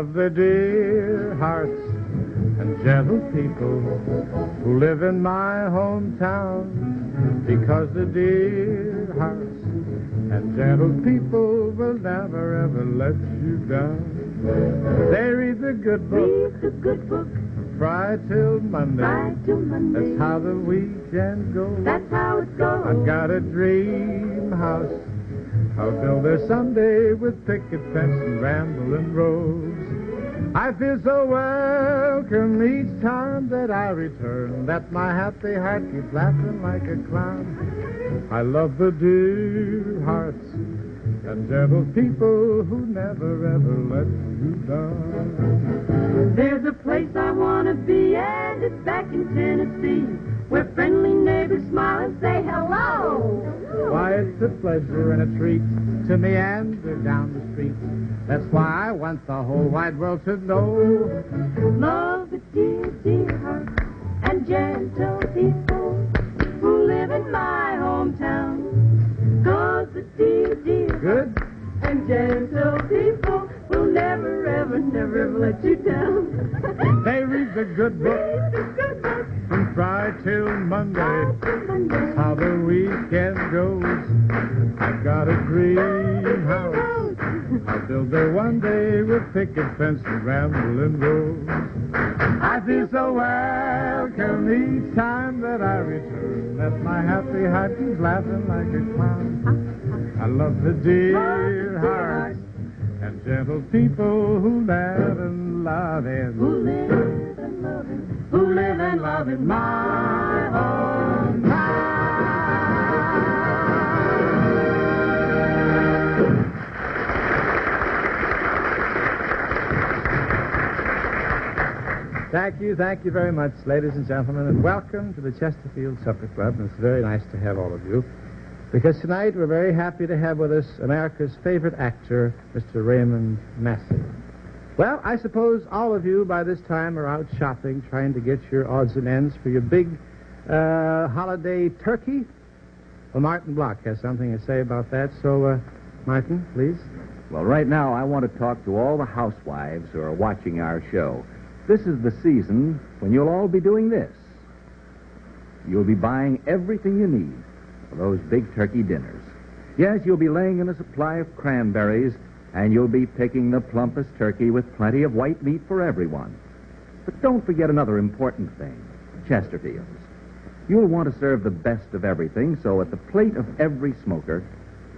love the dear hearts and gentle people who live in my hometown, because the dear hearts and gentle people will never ever let you down. They read the good book, from Friday till Monday. That's how the weekend goes. That's how it goes. I've got a dream house I'll build there someday with picket fence and rambling rose. I feel so welcome each time that I return, that my happy heart keeps laughing like a clown. I love the dear hearts and gentle people who never ever let you down. There's a place I want to be, and it's back in Tennessee, where friendly neighbors smile and say hello. Why, it's a pleasure and a treat to meander down the street. That's why I want the whole wide world to know. Love the dear, dear hearts and gentle people who live in my hometown. 'Cause the dear, dear Good. and gentle people will never, ever, never, ever let you down. They read the good book from Friday till Monday. That's how the weekend goes. I've got a dream house I'll build there one day with picket fence and rambling rose. I feel so welcome each time that I return, that my happy heart keeps laughing like a clown. I love the dear hearts and gentle people who live and love in, Who live and love in, who live and love in my hometown. Thank you very much, ladies and gentlemen, and welcome to the Chesterfield Supper Club. And it's very nice to have all of you, because tonight we're very happy to have with us America's favorite actor, Mr. Raymond Massey. Well, I suppose all of you by this time are out shopping, trying to get your odds and ends for your big holiday turkey. Well, Martin Block has something to say about that, so, Martin, please. Well, right now I want to talk to all the housewives who are watching our show. This is the season when you'll all be doing this. You'll be buying everything you need for those big turkey dinners. Yes, you'll be laying in a supply of cranberries, and you'll be picking the plumpest turkey with plenty of white meat for everyone. But don't forget another important thing, Chesterfields. You'll want to serve the best of everything, so at the plate of every smoker,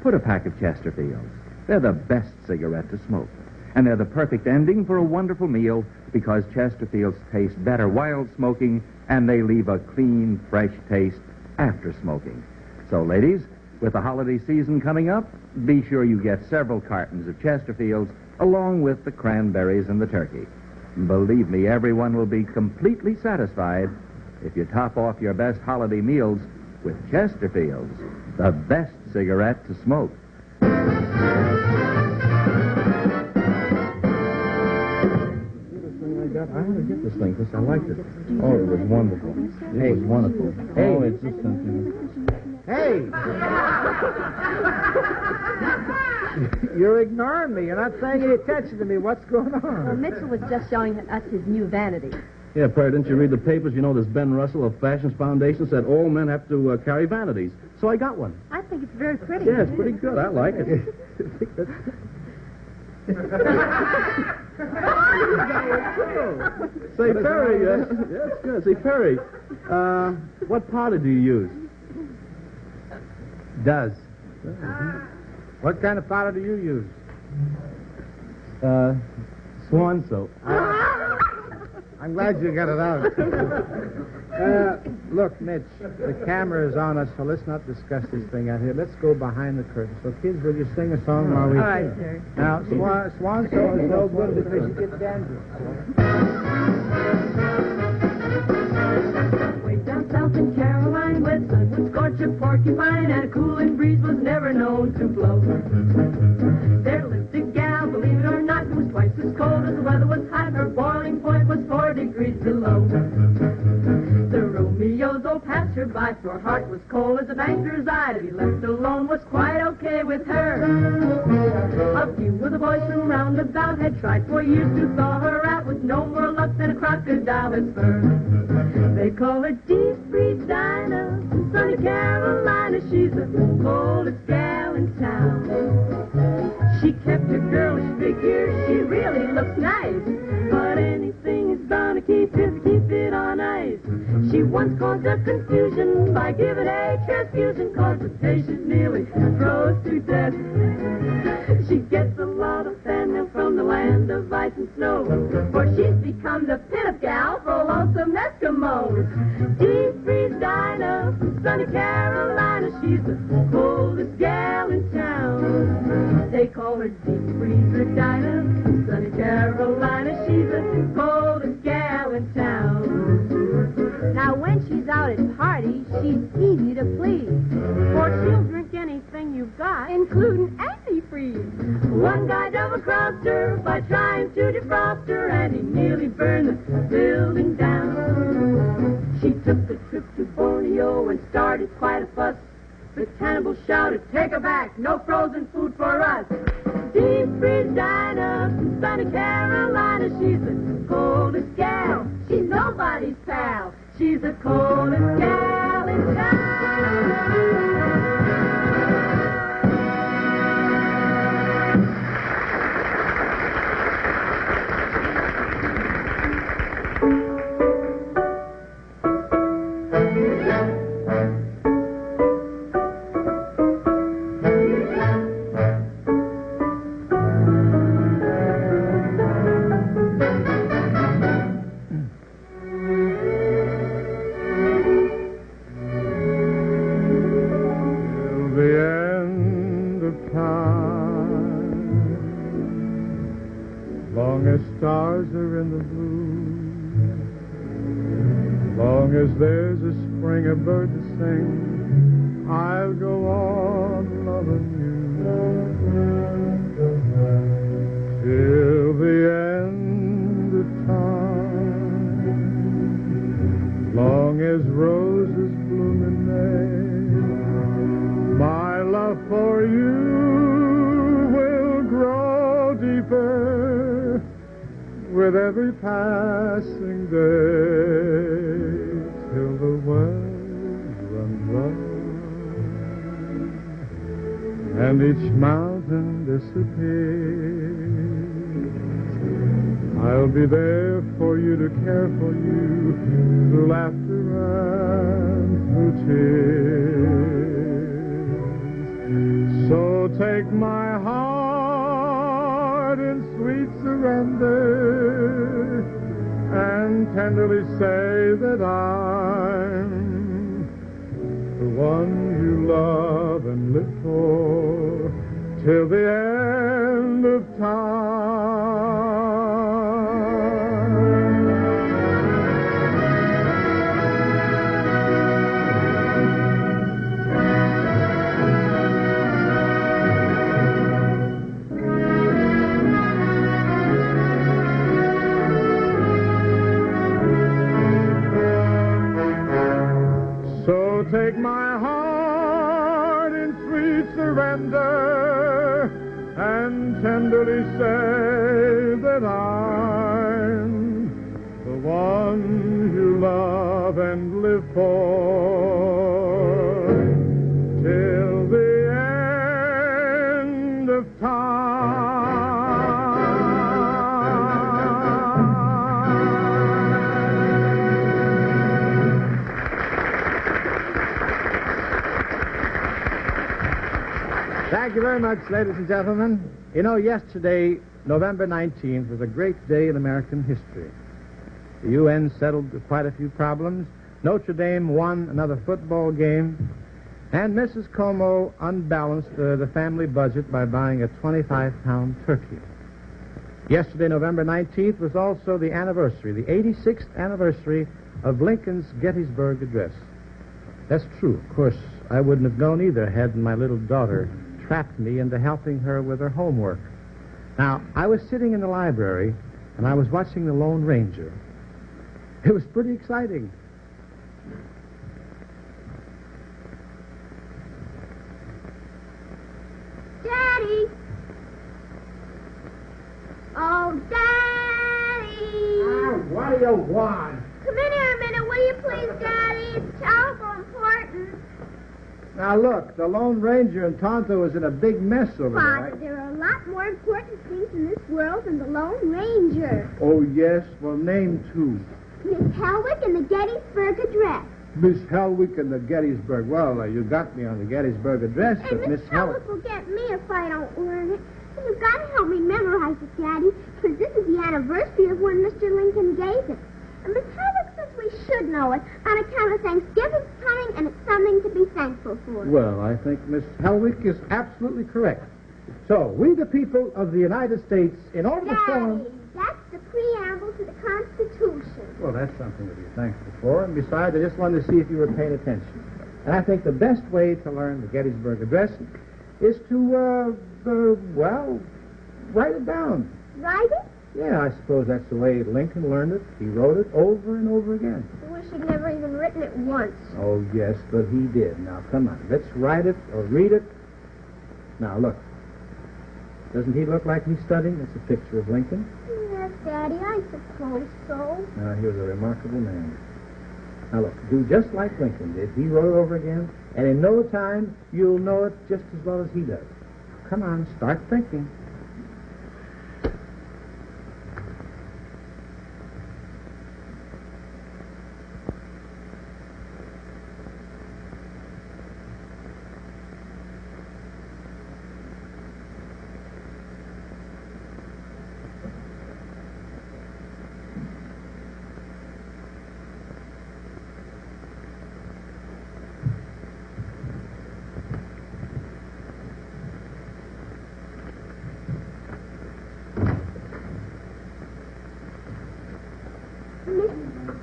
put a pack of Chesterfields. They're the best cigarette to smoke. And they're the perfect ending for a wonderful meal, because Chesterfields taste better while smoking, and they leave a clean, fresh taste after smoking. So, ladies, with the holiday season coming up, be sure you get several cartons of Chesterfields along with the cranberries and the turkey. Believe me, everyone will be completely satisfied if you top off your best holiday meals with Chesterfields, the best cigarette to smoke. I had to get this thing because I liked it. Oh, it was wonderful. It was wonderful. Hey. Oh, it's just something. Hey! You're ignoring me. You're not paying any attention to me. What's going on? Well, Mitchell was just showing us his new vanity. Yeah, Perry, didn't you read the papers? You know, this Ben Russell of Fashions Foundation said all men have to carry vanities. So I got one. I think it's very pretty. Yeah, it's pretty good. I like it. Say, Perry, yes, good. Say, Perry, what powder do you use? Does. What kind of powder do you use? Swan soap. I'm glad you got it out. Look, Mitch, the camera is on us, so let's not discuss this thing out here. Let's go behind the curtain. So, kids, will you sing a song while we... All right, sir. Now, Swan soap is no good because you get dandruff. Way down south in Caroline, where sun would scorch a porcupine, and a cooling breeze was never known to blow. There lived a gal, believe it or not, who was twice as cold as the weather was hot. Her boiling point was 4 degrees below. The Romeos, oh, past her by, for her heart was cold as a banker's eye. To be left alone was quite okay with her. A few of the boys from round about had tried for years to thaw her out, with no more luck than a crocodile has fur. They call her Deep Freeze Dinah from sunny Carolina. She's the coldest gal in town. She kept her girlish figure, she really looks nice, but anything is bound to keep it on ice. She once caused a confusion by giving a transfusion, cause the patient nearly froze to death. She gets a lot of fan mail from the land of ice and snow, for she's become the pin-up gal for lonesome Eskimos. Deep Freeze Dinah from sunny Carolina, she's the coldest gal in town. They call her Deep Freezer Dinah from sunny Carolina, she's the coldest gal in town. Now, when she's out at parties, she's easy to please, for she'll drink anything you've got, including antifreeze. One guy double-crossed her by trying to defrost her, and he nearly burned the building down. She took the trip to Borneo and started quite a fuss. The cannibal shouted, "Take her back, no frozen food for us." Deep Freeze Dinah from sunny Carolina, she's the coldest gal. She's nobody's pal. She's the coldest gal in town. Stars are in the blue, long as there's a spring, a bird to sing, I'll go on loving you till the end of time. Long as roses bloom in May, my love for you will grow deeper with every passing day, till the world runs dry and each mountain disappears. I'll be there for you, to care for you, through laughter and through tears. So take my heart in sweet surrender and tenderly say that I'm the one you love and live for till the end of time. Take my heart in sweet surrender and tenderly say that I'm the one you love and live for till the end of time. Thank you very much, ladies and gentlemen. You know, yesterday, November 19th, was a great day in American history. The UN settled quite a few problems. Notre Dame won another football game. And Mrs. Como unbalanced the family budget by buying a 25-pound turkey. Yesterday, November 19th, was also the anniversary, the 86th anniversary of Lincoln's Gettysburg Address. That's true. Of course, I wouldn't have known either had my little daughter trapped me into helping her with her homework. Now, I was sitting in the library, and I was watching The Lone Ranger. It was pretty exciting. Daddy! Oh, Daddy! What do you want? Come in here a minute, will you please, Daddy? It's terrible important. Now, look, the Lone Ranger and Tonto is in a big mess over Father, there are a lot more important things in this world than the Lone Ranger. Oh, yes? Well, name two. Miss Helwick and the Gettysburg Address. Miss Helwick and the Gettysburg. Well, you got me on the Gettysburg Address, And but Miss Miss Helwick... Helwick will get me if I don't learn it. And you've got to help me memorize it, Daddy, because this is the anniversary of when Mr. Lincoln gave it. And Miss Helwick says we should know it on account of Thanksgiving's coming, and it's something to be thankful for. Well, I think Miss Helwick is absolutely correct. So, we the people of the United States, in order to form... Daddy, that's the preamble to the Constitution. Well, that's something to be thankful for. And besides, I just wanted to see if you were paying attention. And I think the best way to learn the Gettysburg Address is to, write it down. Write it? Yeah, I suppose that's the way Lincoln learned it. He wrote it over and over again. I wish he'd never even written it once. Oh, yes, but he did. Now, come on. Let's write it or read it. Now, look. Doesn't he look like he's studying? That's a picture of Lincoln. Yes, Daddy, I suppose so. Now, he was a remarkable man. Now, look, do just like Lincoln did. He wrote it over again, and in no time, you'll know it just as well as he does. Come on, start thinking.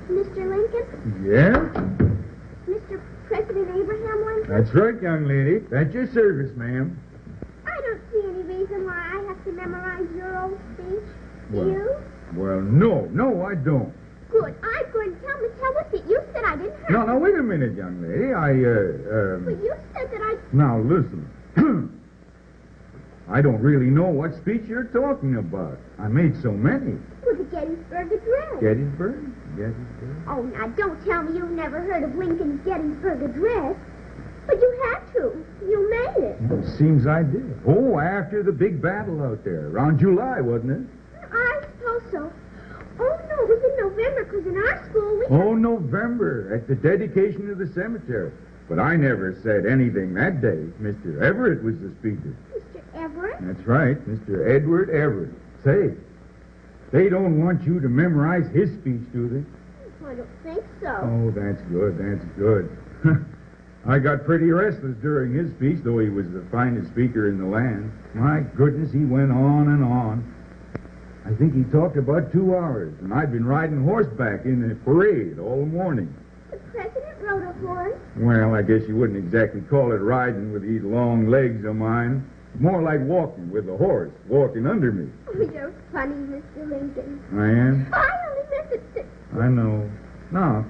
Mr. Lincoln? Yeah? Mr. President Abraham Lincoln? That's right, young lady. At your service, ma'am. I don't see any reason why I have to memorize your old speech. Well- You? Well, no, I don't. Good. I'm going to tell Miss Helwick that you said I didn't have Now, wait a minute, young lady. But you said that I... Now, listen. I don't really know what speech you're talking about. I made so many. With the Gettysburg Address. Gettysburg? Oh, now, don't tell me you've never heard of Lincoln's Gettysburg Address. But you had to. You made it. Well, seems I did. Oh, after the big battle out there. Around July, wasn't it? I suppose so. Oh, no, it was in November, because in our school we... Oh, November, at the dedication of the cemetery. But I never said anything that day. Mr. Everett was the speaker. Mr. Everett? That's right, Mr. Edward Everett. Say, they don't want you to memorize his speech, do they? I don't think so. Oh, that's good. I got pretty restless during his speech, though he was the finest speaker in the land. My goodness, he went on and on. I think he talked about 2 hours, and I'd been riding horseback in the parade all morning. The president rode a horse. Well, I guess you wouldn't exactly call it riding with these long legs of mine. More like walking with a horse, walking under me. Oh, you're funny, Mr. Lincoln. I am? I only meant it to... I know. Now,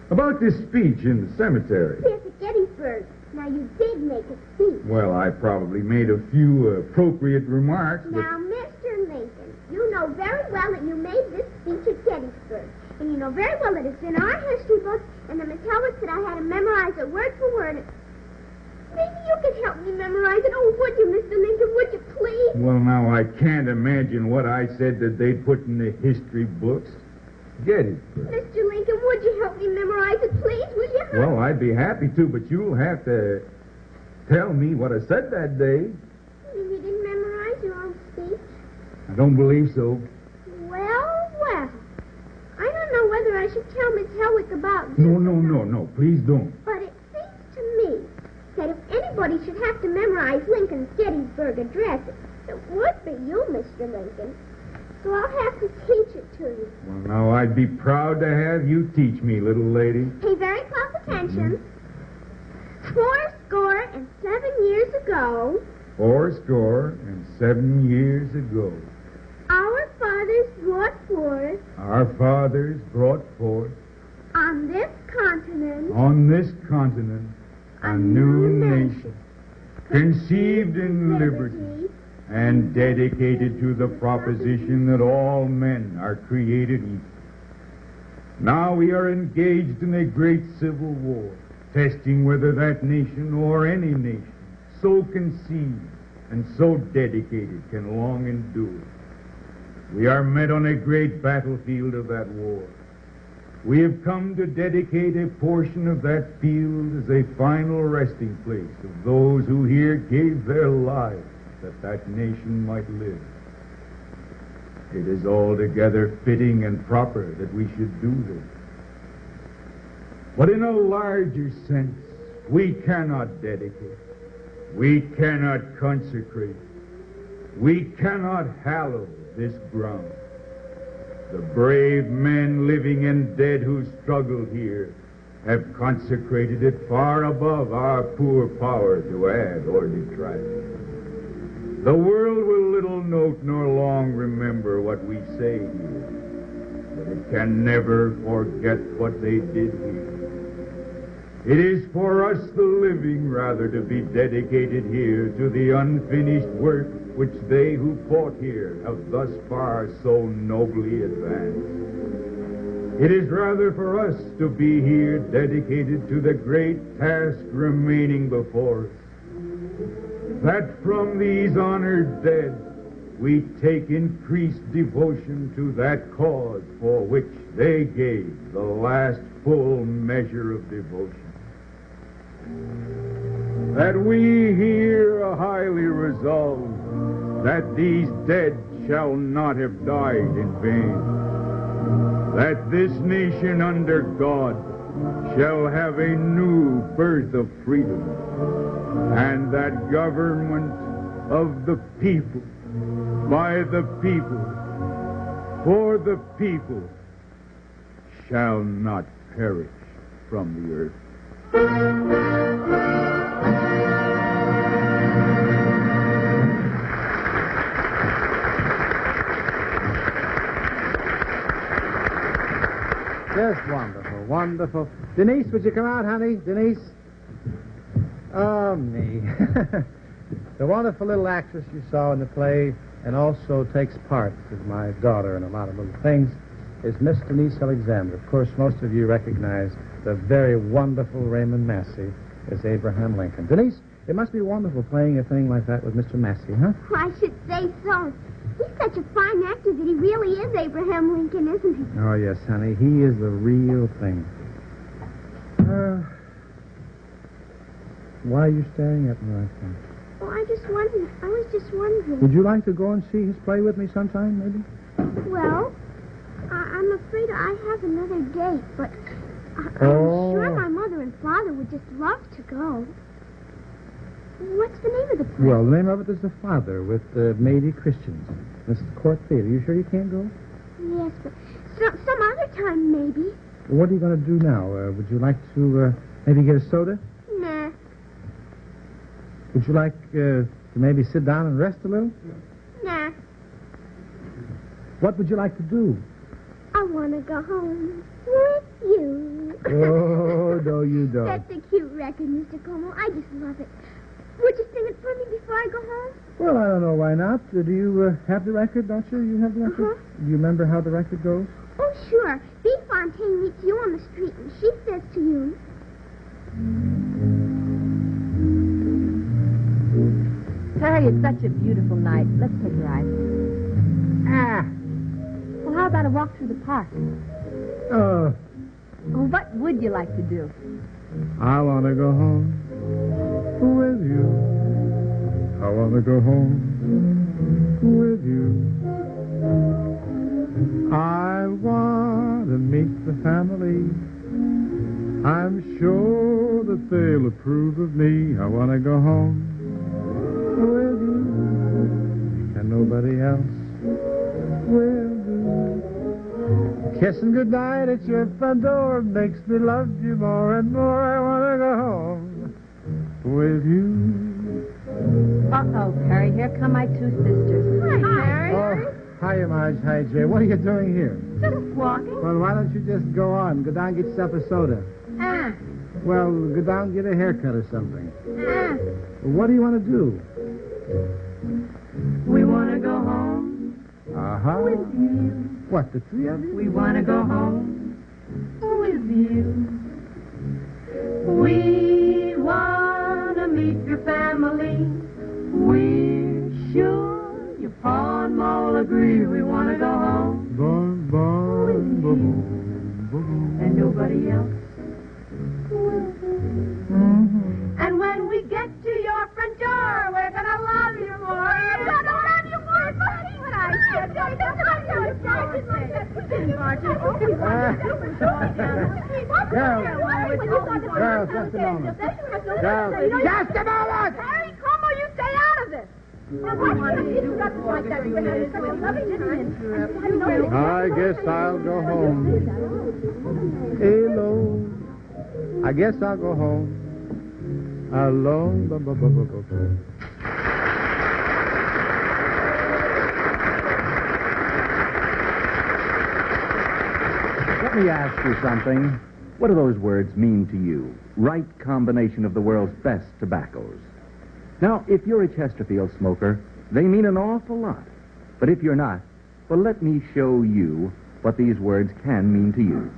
about this speech in the cemetery. Yes, at Gettysburg. Now, you did make a speech. Well, I probably made a few appropriate remarks, but... Now, Mr. Lincoln, you know very well that you made this speech at Gettysburg. And you know very well that it's in our history book, and the Miss Helwick said I had to memorize it word for word. Maybe you could help me memorize it. Oh, would you, Mr. Lincoln? Would you, please? Well, now, I can't imagine what I said that they put in the history books. Gettysburg. Mr. Lincoln, would you help me memorize it, please? Would you? Well, I'd be happy to, but you'll have to tell me what I said that day. You didn't memorize your own speech? I don't believe so. Well. I don't know whether I should tell Miss Helwick about this. No, please don't. But it seems to me that if anybody should have to memorize Lincoln's Gettysburg Address, it would be you, Mr. Lincoln. So I'll have to teach it to you. Well, now, I'd be proud to have you teach me, little lady. Pay very close attention. 407 years ago, 407 years ago, our fathers brought forth our fathers brought forth on this continent a new nation. conceived in liberty, and dedicated to the proposition that all men are created equal. Now we are engaged in a great civil war, testing whether that nation or any nation so conceived and so dedicated can long endure. We are met on a great battlefield of that war. We have come to dedicate a portion of that field as a final resting place of those who here gave their lives that that nation might live. It is altogether fitting and proper that we should do this. But in a larger sense, we cannot dedicate, we cannot consecrate, we cannot hallow this ground. The brave men living and dead who struggled here have consecrated it far above our poor power to add or detract. The world will little note nor long remember what we say here, but it can never forget what they did here. It is for us the living rather to be dedicated here to the unfinished work which they who fought here have thus far so nobly advanced. It is rather for us to be here dedicated to the great task remaining before us, that from these honored dead we take increased devotion to that cause for which they gave the last full measure of devotion. That we here are highly resolved that these dead shall not have died in vain, that this nation under God shall have a new birth of freedom, and that government of the people, by the people, for the people, shall not perish from the earth. Just wonderful, wonderful. Denise, would you come out, honey? Denise? Oh, me. The wonderful little actress you saw in the play and also takes part as my daughter in a lot of little things is Miss Denise Alexander. Of course, most of you recognize the very wonderful Raymond Massey as Abraham Lincoln. Denise, it must be wonderful playing a thing like that with Mr. Massey, huh? Oh, I should say so. He's such a fine actor that he really is Abraham Lincoln, isn't he? Oh, yes, honey. He is the real thing. Why are you staring at me like that? Oh, I was just wondering. Would you like to go and see his play with me sometime, maybe? Well, I'm afraid I have another date, but I'm sure my mother and father would just love to go. What's the name of the play? Well, the name of it is The Father with Mady Christians. This is the Court Theater. You sure you can't go? Yes, but some other time, maybe. What are you going to do now? Would you like to maybe get a soda? Nah. Would you like to maybe sit down and rest a little? Nah. What would you like to do? I want to go home with you. Oh, no, you don't. That's a cute record, Mr. Como. I just love it. Would you sing it for me before I go home? Well, I don't know why not. Do you have the record, don't you? You have the record? Uh-huh. Do you remember how the record goes? Oh, sure. Bee Fontaine meets you on the street, and she says to you... Terry, it's such a beautiful night. Let's take a ride. Well, how about a walk through the park? Oh, Well, what would you like to do? I want to go home with you. I want to go home with you. I want to meet the family. I'm sure that they'll approve of me. I want to go home with you. And nobody else will do. Kissing goodnight at your front door makes me love you more and more. I want to go home with you. Uh-oh, Terry. Here come my two sisters. Hi, Harry. Oh, Hi, Marge. Hi, Jay. What are you doing here? Just walking. Well, why don't you just go on? Go down and get yourself a soda. Ah. Well, go down and get a haircut or something. Ah. What do you want to do? We want to go home Uh-huh. with you. What, the three of you? We want to go home with you. We want to meet your family. We're sure your pa and ma'll agree. We want to go home Boom, boom, boom, boom. and nobody else will. And when we get to your front door, we're gonna love you more. We're gonna love you more, buddy. What I said. Girls, just a moment. Girls, just a moment! Harry, Como, you stay out of this. I guess I'll go home. Alone. I guess I'll go home. Alone. Let me ask you something. What do those words mean to you? Right combination of the world's best tobaccos. Now, if you're a Chesterfield smoker, they mean an awful lot. But if you're not, well, let me show you what these words can mean to you.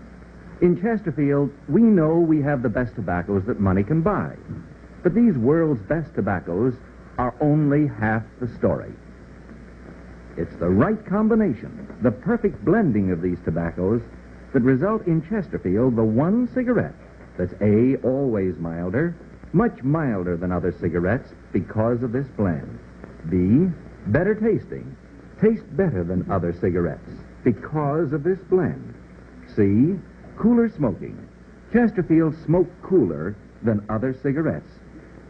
In Chesterfield, we know we have the best tobaccos that money can buy. But these world's best tobaccos are only half the story. It's the right combination, the perfect blending of these tobaccos that result in Chesterfield the one cigarette that's A, always milder, much milder than other cigarettes because of this blend. B, better tasting, taste better than other cigarettes because of this blend. C, cooler smoking. Chesterfield smoke cooler than other cigarettes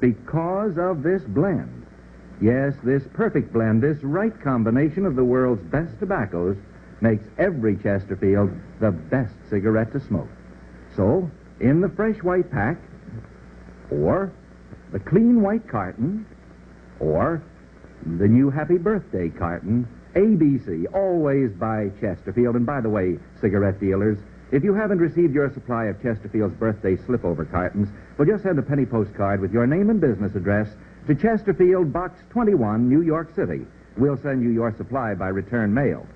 because of this blend. Yes, this perfect blend, this right combination of the world's best tobaccos makes every Chesterfield the best cigarette to smoke. So, in the fresh white pack, or the clean white carton, or the new Happy Birthday carton, ABC, always buy Chesterfield. And by the way, cigarette dealers, if you haven't received your supply of Chesterfield's birthday slip-over cartons, well, just send a penny postcard with your name and business address to Chesterfield, Box 21, New York City. We'll send you your supply by return mail.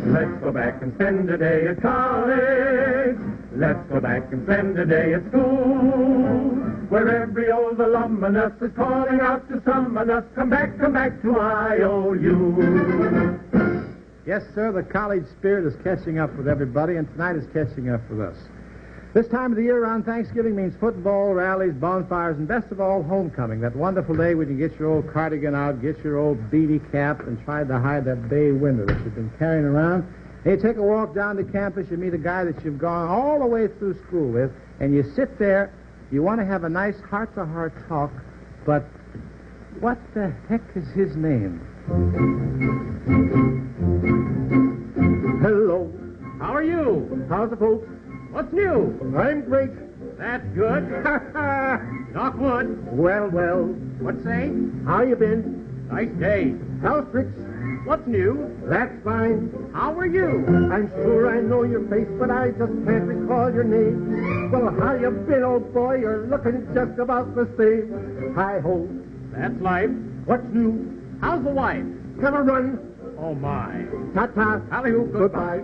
Let's go back and spend a day at college. Let's go back and spend a day at school, where every old alumnus is calling out to summon us. Come back to IOU. Yes, sir, the college spirit is catching up with everybody, and tonight is catching up with us. This time of the year around Thanksgiving means football, rallies, bonfires, and best of all, homecoming. That wonderful day when you get your old cardigan out, get your old beady cap, and try to hide that bay window that you've been carrying around. And you take a walk down to campus, you meet a guy that you've gone all the way through school with, and you sit there, you want to have a nice heart-to-heart talk, but what the heck is his name? Hello. How are you? How's the folks? What's new? I'm great. That's good. Knock wood. Well. What say? How you been? Nice day. How's tricks? What's new? That's fine. How are you? I'm sure I know your face, but I just can't recall your name. Well, how you been, old boy? You're looking just about the same. Hi-ho. That's life. What's new? How's the wife? Come a run. Oh, my. Ta-ta. Hallelujah. Goodbye.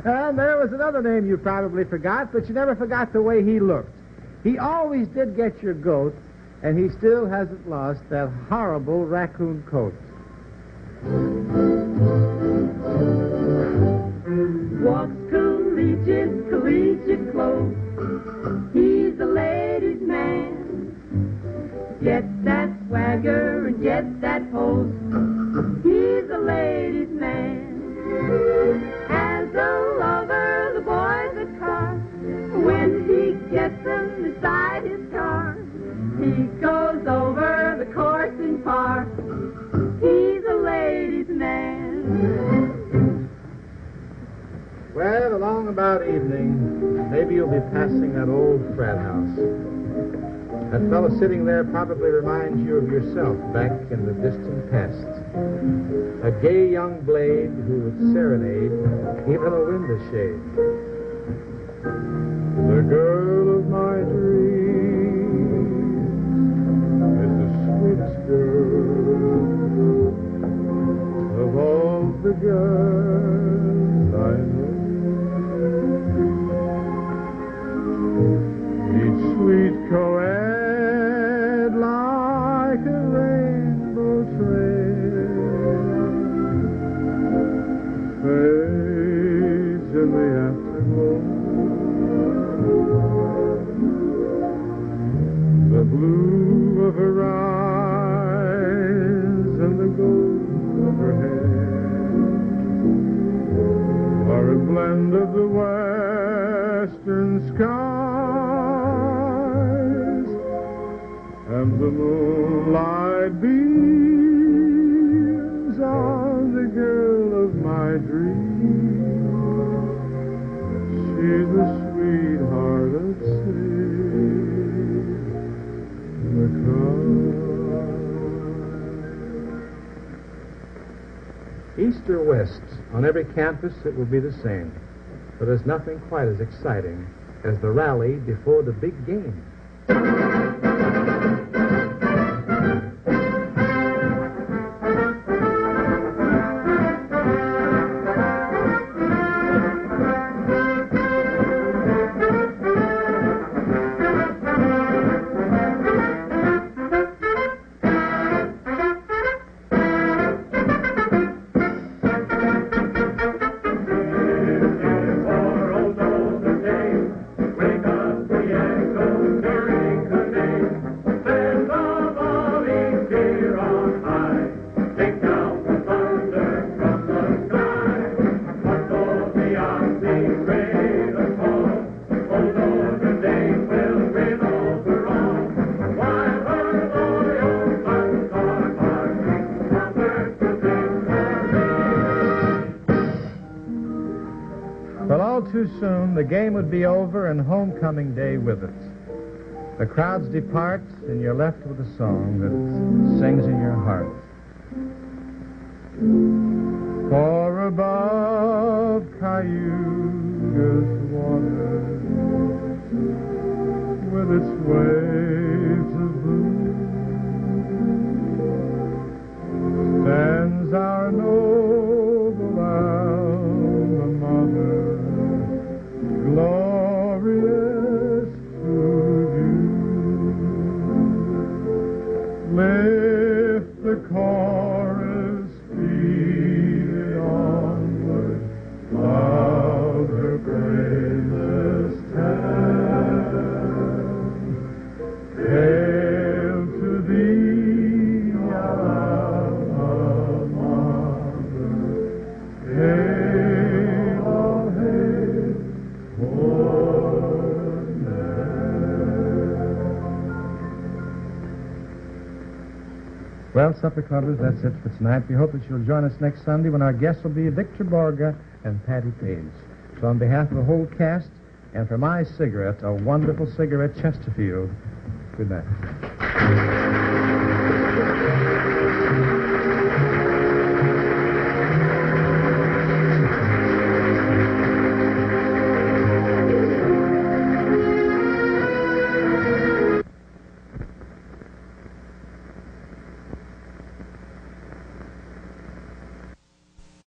And there was another name you probably forgot, but you never forgot the way he looked. He always did get your goat, and he still hasn't lost that horrible raccoon coat. Walks collegiate clothes. He's a ladies' man. Gets that swagger and gets that pose. He's a ladies' man. As a lover, the boys are car. When he gets them beside his car, he goes over the course in par. He's a ladies' man. Well, along about evening, maybe you'll be passing that old frat house. That fellow sitting there probably reminds you of yourself back in the distant past. A gay young blade who would serenade even a window shade. The girl of my dreams is the sweetest girl of all the girls I know. Each sweet co-ed like a rainbow trail fades in the afterglow. The blue of her eyes and the gold of her hair are a blend of the western skies and the moonlight beams on the girl of my dreams. She's the sweetheart of East or west, on every campus it will be the same. But there's nothing quite as exciting as the rally before the big game. Too soon, the game would be over and homecoming day with it. The crowds depart, and you're left with a song that sings in your heart. For above Cayuga's water, with its waves of blue, stands our noble alma mater, glorious to view. Lift the chorus, speed it onward, loud her praises tell. Hail to thee, our alma mater. Hail, all hail. Well, supper clubbers, that's it for tonight. We hope that you'll join us next Sunday when our guests will be Victor Borga and Patty Page. So on behalf of the whole cast, and for my cigarette, a wonderful cigarette, Chesterfield, good night.